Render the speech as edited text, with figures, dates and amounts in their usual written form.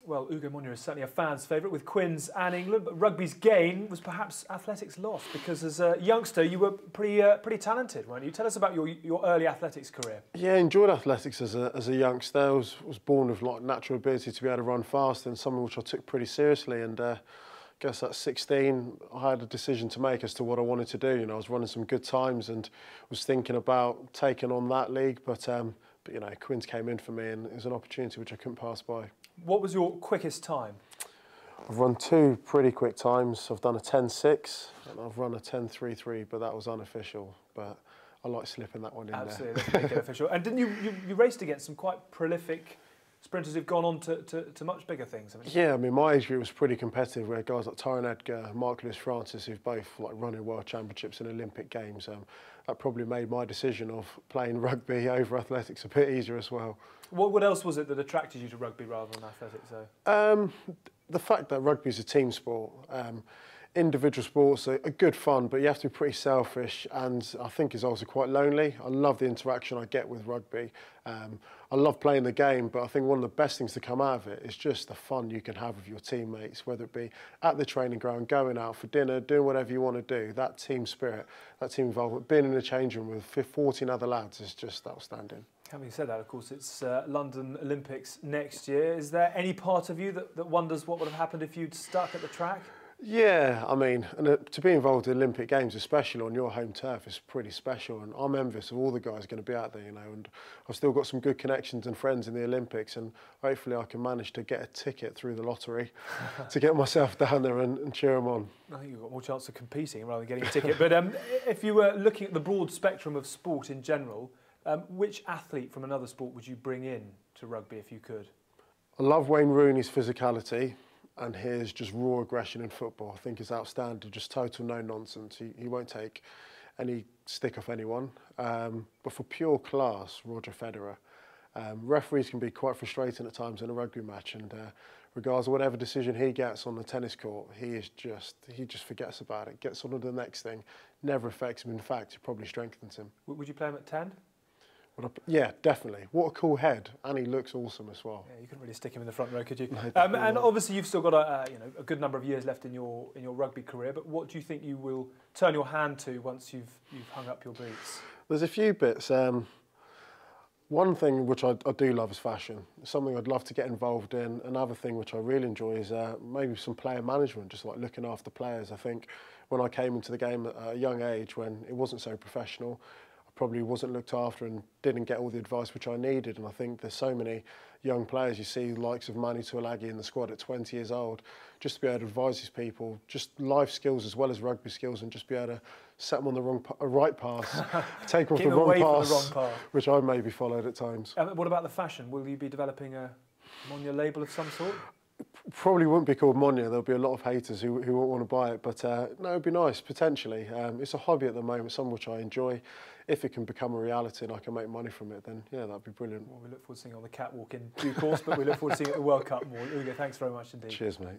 Well, Ugo Monye is certainly a fan's favourite with Quins and England, but rugby's gain was perhaps athletics' loss, because as a youngster you were pretty talented, weren't you? Tell us about your early athletics career. Yeah, I enjoyed athletics as a youngster. I was born with like natural ability to be able to run fast, and something which I took pretty seriously. And I guess at 16 I had a decision to make as to what I wanted to do. You know, I was running some good times and was thinking about taking on that league, but you know, Quins came in for me, and it was an opportunity which I couldn't pass by. What was your quickest time? I've run two pretty quick times. I've done a 10.6 and I've run a 10.33, but that was unofficial. But I like slipping that one in there. Absolutely, let's make it official. And didn't you raced against some quite prolific sprinters who've gone on to much bigger things, haven't you? Yeah, I mean, my age group was pretty competitive. We had guys like Tyrone Edgar, Mark Lewis Francis, who've both like running world championships and Olympic games. That probably made my decision of playing rugby over athletics a bit easier as well. What else was it that attracted you to rugby rather than athletics, though? The fact that rugby is a team sport. Individual sports are good fun, but you have to be pretty selfish, and I think it's also quite lonely. I love the interaction I get with rugby. I love playing the game, but I think one of the best things to come out of it is just the fun you can have with your teammates, whether it be at the training ground, going out for dinner, doing whatever you want to do. That team spirit, that team involvement, being in a change room with 14 other lads is just outstanding. Having said that, of course, it's London Olympics next year. Is there any part of you that wonders what would have happened if you'd stuck at the track? Yeah, I mean, to be involved in Olympic Games, especially on your home turf, is pretty special, and I'm envious of all the guys going to be out there, you know, and I've still got some good connections and friends in the Olympics, and hopefully I can manage to get a ticket through the lottery to get myself down there and cheer them on. I think you've got more chance of competing rather than getting a ticket. But if you were looking at the broad spectrum of sport in general, which athlete from another sport would you bring in to rugby if you could? I love Wayne Rooney's physicality and his just raw aggression in football. I think is outstanding, just total no nonsense. He won't take any stick off anyone. But for pure class, Roger Federer. Referees can be quite frustrating at times in a rugby match, and regardless of whatever decision he gets on the tennis court, he just forgets about it, gets on to the next thing, never affects him. In fact, it probably strengthens him. Would you play him at 10? Yeah, definitely. What a cool head, and he looks awesome as well. Yeah, you couldn't really stick him in the front row, could you? No, and obviously, you've still got a good number of years left in your rugby career. But what do you think you will turn your hand to once you've hung up your boots? There's a few bits. One thing which I do love is fashion. It's something I'd love to get involved in. Another thing which I really enjoy is maybe some player management, just like looking after players. I think when I came into the game at a young age, when it wasn't so professional, probably wasn't looked after and didn't get all the advice which I needed. And I think there's so many young players, you see the likes of Manu Tuilagi in the squad at 20 years old, just to be able to advise these people, just life skills as well as rugby skills, and just be able to set them on the right path, take them off the wrong path, which I maybe followed at times. What about the fashion? Will you be developing a Monye label of some sort? Probably wouldn't be called Monye. There'll be a lot of haters who won't want to buy it, but no, it'd be nice, potentially. It's a hobby at the moment, something which I enjoy. If it can become a reality and I can make money from it, then yeah, that'd be brilliant. Well, we look forward to seeing it on the catwalk in due course, but we look forward to seeing it at the World Cup more. Ugo, thanks very much indeed. Cheers, mate.